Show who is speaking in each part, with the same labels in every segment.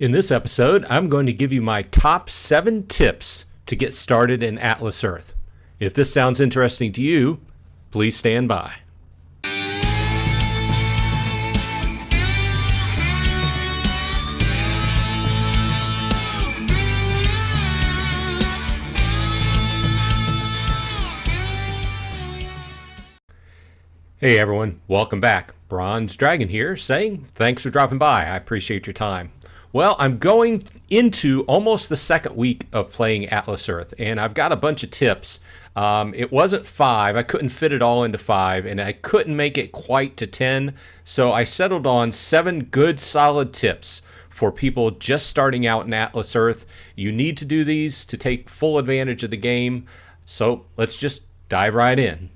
Speaker 1: In this episode, I'm going to give you my top 7 tips to get started in Atlas Earth. If this sounds interesting to you, please stand by. Hey everyone, welcome back. Bronze Dragon here saying thanks for dropping by. I appreciate your time. Well, I'm going into almost the second week of playing Atlas Earth, and I've got a bunch of tips. It wasn't 5. I couldn't fit it all into 5, and I couldn't make it quite to 10. So I settled on 7 good, solid tips for people just starting out in Atlas Earth. You need to do these to take full advantage of the game. So let's just dive right in.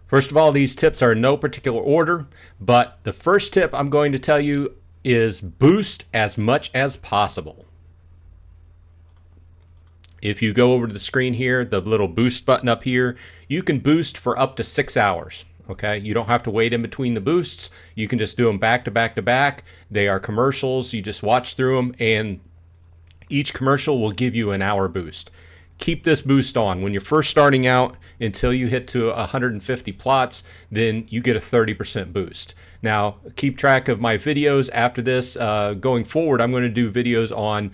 Speaker 1: First of all, these tips are in no particular order, but the first tip I'm going to tell you is boost as much as possible. If you go over to the screen here, the little boost button up here, you can boost for up to 6 hours. Okay, you don't have to wait in between the boosts. You can just do them back to back to back. They are commercials. You just watch through them, and each commercial will give you an hour boost. Keep this boost on. When you're first starting out until you hit to 150 plots, then you get a 30% boost. Now, keep track of my videos after this. Going forward, I'm going to do videos on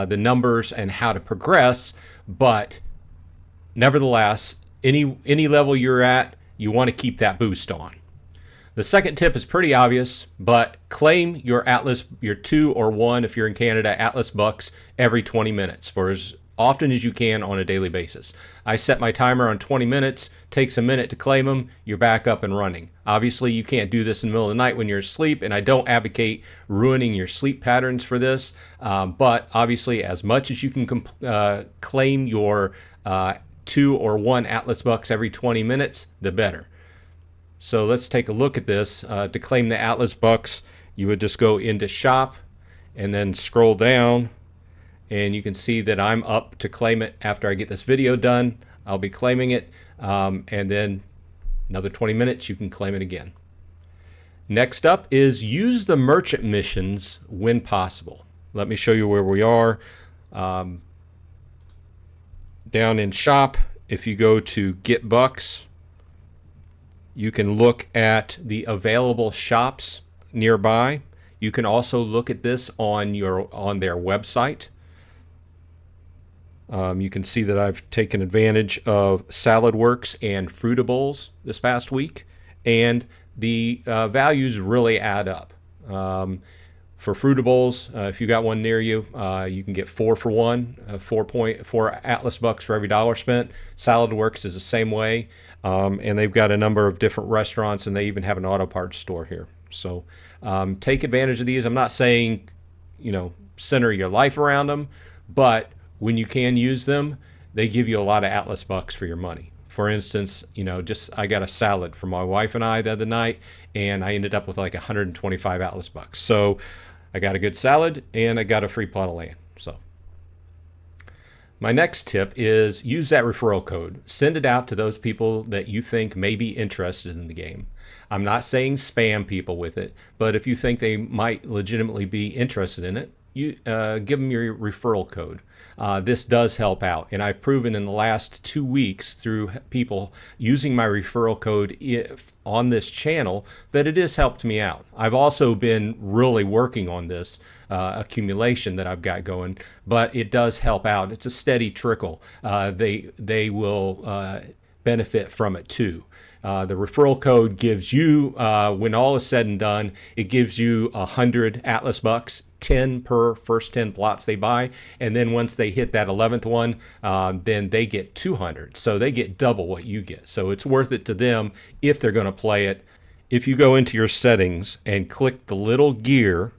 Speaker 1: the numbers and how to progress, but nevertheless, any level you're at, you want to keep that boost on. The second tip is pretty obvious, but claim your Atlas, your 2 or 1, if you're in Canada, Atlas bucks every 20 minutes for as often as you can on a daily basis. I set my timer on 20 minutes, takes a minute to claim them, you're back up and running. Obviously, you can't do this in the middle of the night when you're asleep, and I don't advocate ruining your sleep patterns for this, but obviously, as much as you can claim your 2 or 1 Atlas bucks every 20 minutes, the better. So let's take a look at this. To claim the Atlas bucks, you would just go into shop and then scroll down, and you can see that I'm up to claim it after I get this video done. I'll be claiming it, and then another 20 minutes, you can claim it again. Next up is use the merchant missions when possible. Let me show you where we are. Down in shop, if you go to get bucks, you can look at the available shops nearby. You can also look at this on their website. You can see that I've taken advantage of SaladWorks and Fruitables this past week, and the values really add up. For Fruitables, if you got one near you, you can get 4 for 1, 4 Atlas bucks for every $1 spent. SaladWorks is the same way, and they've got a number of different restaurants, and they even have an auto parts store here. So take advantage of these. I'm not saying, center your life around them, but when you can use them, they give you a lot of Atlas bucks for your money. For instance, I got a salad for my wife and I the other night, and I ended up with like 125 Atlas bucks. So I got a good salad and I got a free plot of land. So my next tip is use that referral code. Send it out to those people that you think may be interested in the game. I'm not saying spam people with it, but if you think they might legitimately be interested in it, you give them your referral code. This does help out, and I've proven in the last 2 weeks through people using my referral code on this channel that it has helped me out. I've also been really working on this accumulation that I've got going, but it does help out. It's a steady trickle. They will benefit from it too. The referral code gives you, when all is said and done, it gives you 100 Atlas bucks, 10 per first 10 plots they buy, and then once they hit that 11th one, then they get 200. So they get double what you get. So it's worth it to them if they're going to play it. If you go into your settings and click the little gear,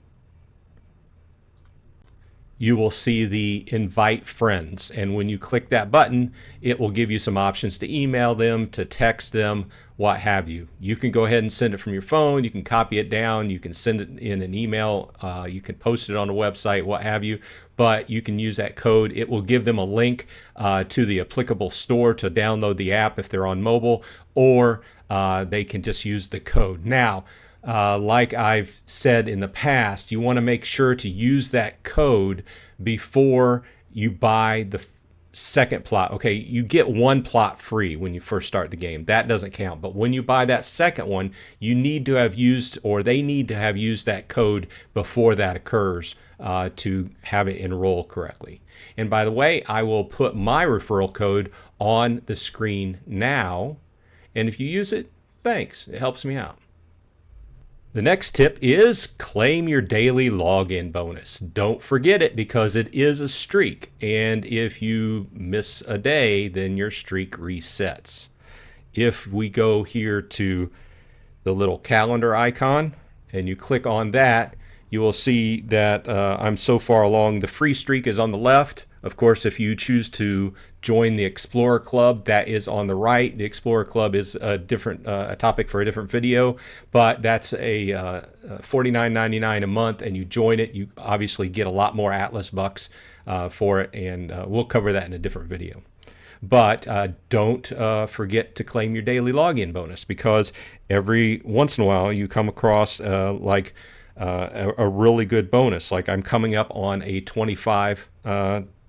Speaker 1: you will see the invite friends. And when you click that button, it will give you some options to email them, to text them, what have you. You can go ahead and send it from your phone. You can copy it down. You can send it in an email. You can post it on a website, what have you. But you can use that code. It will give them a link to the applicable store to download the app if they're on mobile, or they can just use the code. Now, like I've said in the past, you want to make sure to use that code before you buy the second plot. Okay, you get one plot free when you first start the game. That doesn't count. But when you buy that second one, you need to have used, or they need to have used that code before that occurs to have it enroll correctly. And by the way, I will put my referral code on the screen now. And if you use it, thanks. It helps me out. The next tip is claim your daily login bonus. Don't forget it because it is a streak. And if you miss a day, then your streak resets. If we go here to the little calendar icon and you click on that, you will see that I'm so far along. The free streak is on the left. Of course, if you choose to join the Explorer Club, that is on the right. The Explorer Club is a different a topic for a different video, but that's a $49.99 a month, and you join it. You obviously get a lot more Atlas bucks for it, and we'll cover that in a different video. But don't forget to claim your daily login bonus, because every once in a while you come across a really good bonus. Like I'm coming up on a 25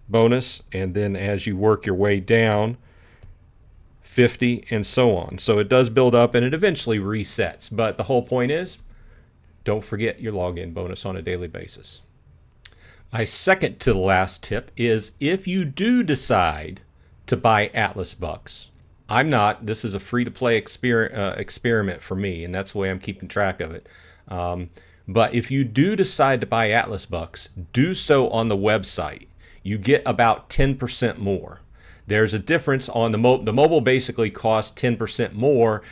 Speaker 1: bonus, and then as you work your way down, 50 and so on. So it does build up and it eventually resets. But the whole point is, don't forget your login bonus on a daily basis. My second to the last tip is, if you do decide to buy Atlas bucks, I'm not, this is a free-to-play experiment for me, and that's the way I'm keeping track of it. But if you do decide to buy Atlas bucks, do so on the website. You get about 10% more. There's a difference on the mobile basically costs 10% more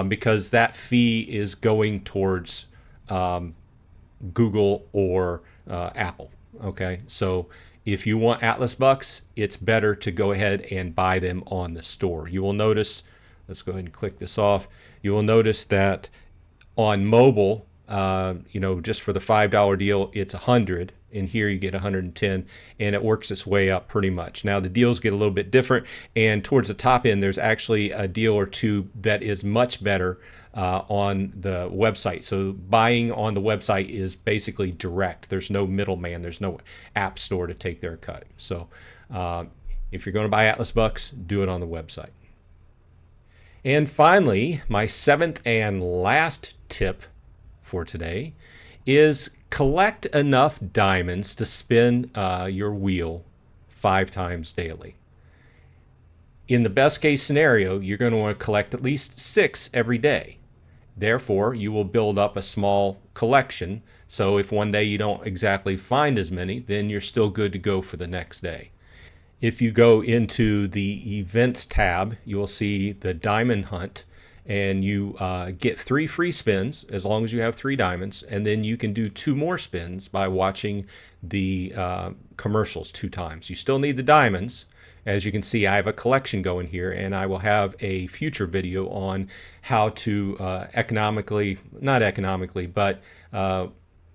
Speaker 1: because that fee is going towards Google or Apple. Okay, so if you want Atlas bucks, it's better to go ahead and buy them on the store. You will notice, let's go ahead and click this off. You will notice that on mobile, just for the $5 deal, it's 100. In here you get 110, and it works its way up pretty much. Now the deals get a little bit different, and towards the top end there's actually a deal or two that is much better on the website. So buying on the website is basically direct. There's no middleman. There's no app store to take their cut. So if you're going to buy Atlas bucks, do it on the website. And finally, my seventh and last tip for today is collect enough diamonds to spin your wheel 5 times daily. In the best case scenario, you're going to want to collect at least 6 every day. Therefore, you will build up a small collection. So if one day you don't exactly find as many, then you're still good to go for the next day. If you go into the events tab, you will see the diamond hunt, and you get 3 free spins as long as you have 3 diamonds, and then you can do 2 more spins by watching the commercials 2 times. You still need the diamonds. As you can see, I have a collection going here, and I will have a future video on how to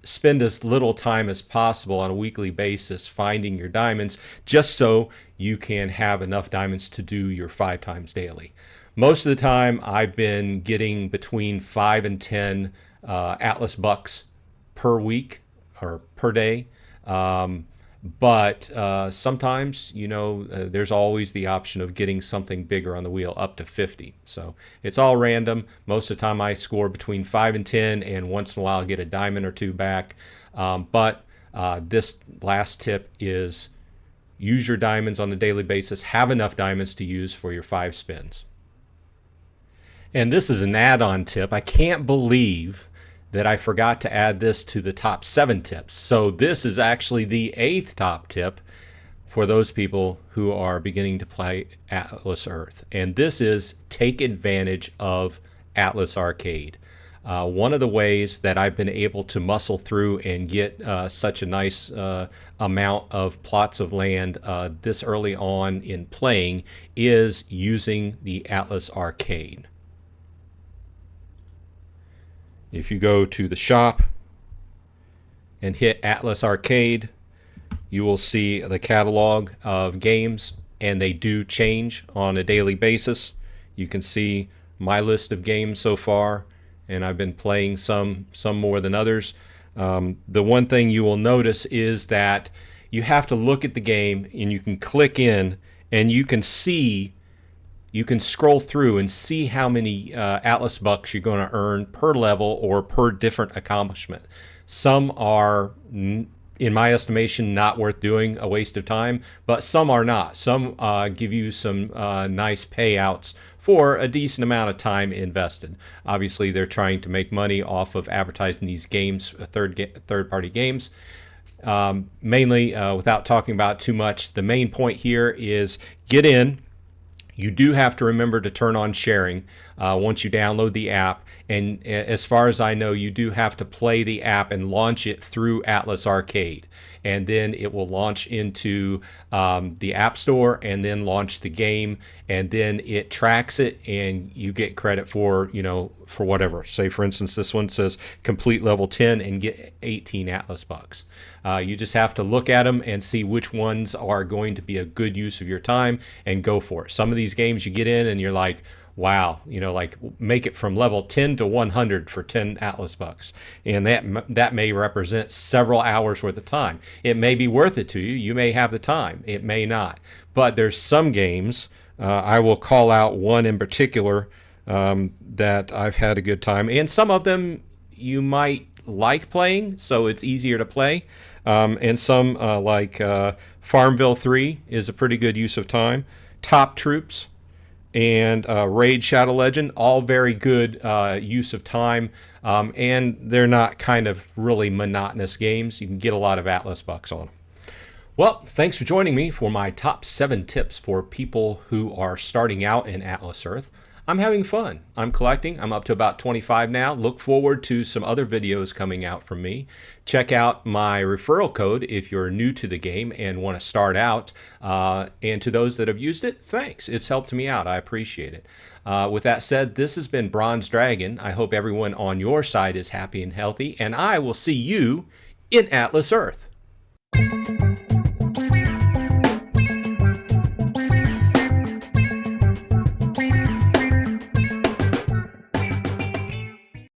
Speaker 1: spend as little time as possible on a weekly basis finding your diamonds, just so you can have enough diamonds to do your 5 times daily. Most of the time, I've been getting between 5 and 10 Atlas bucks per week or per day. But sometimes, there's always the option of getting something bigger on the wheel, up to 50. So it's all random. Most of the time I score between 5 and 10, and once in a while I get a diamond or 2 back. But this last tip is use your diamonds on a daily basis. Have enough diamonds to use for your 5 spins. And this is an add-on tip. I can't believe that I forgot to add this to the top 7 tips. So this is actually the 8th top tip for those people who are beginning to play Atlas Earth. And this is take advantage of Atlas Arcade. One of the ways that I've been able to muscle through and get such a nice amount of plots of land this early on in playing is using the Atlas Arcade. If you go to the shop and hit Atlas Arcade, you will see the catalog of games, and they do change on a daily basis. You can see my list of games so far, and I've been playing some more than others. The one thing you will notice is that you have to look at the game, and you can click in, and you can scroll through and see how many Atlas bucks you're going to earn per level or per different accomplishment. Some are, in my estimation, not worth doing, a waste of time, but some are not. Some give you some nice payouts for a decent amount of time invested. Obviously, they're trying to make money off of advertising these games, third-party games. Mainly, without talking about it too much, the main point here is get in. You do have to remember to turn on sharing once you download the app. And as far as I know, you do have to play the app and launch it through Atlas Arcade. And then it will launch into the App Store and then launch the game. And then it tracks it and you get credit for, for whatever. Say, for instance, this one says complete level 10 and get 18 Atlas bucks. You just have to look at them and see which ones are going to be a good use of your time and go for it. Some of these games you get in and you're like, wow, like make it from level 10 to 100 for 10 Atlas bucks. And that may represent several hours worth of time. It may be worth it to you. You may have the time. It may not. But there's some games, I will call out one in particular that I've had a good time. And some of them you might like playing, so it's easier to play. And some like Farmville 3 is a pretty good use of time. Top Troops and Raid Shadow Legend, all very good use of time, and they're not kind of really monotonous games. You can get a lot of Atlas bucks on them. Well, thanks for joining me for my top 7 tips for people who are starting out in Atlas Earth. I'm having fun. I'm collecting. I'm up to about 25 now. Look forward to some other videos coming out from me. Check out my referral code if you're new to the game and want to start out. And to those that have used it, thanks. It's helped me out. I appreciate it. With that said, this has been Bronze Dragon. I hope everyone on your side is happy and healthy, and I will see you in Atlas Earth.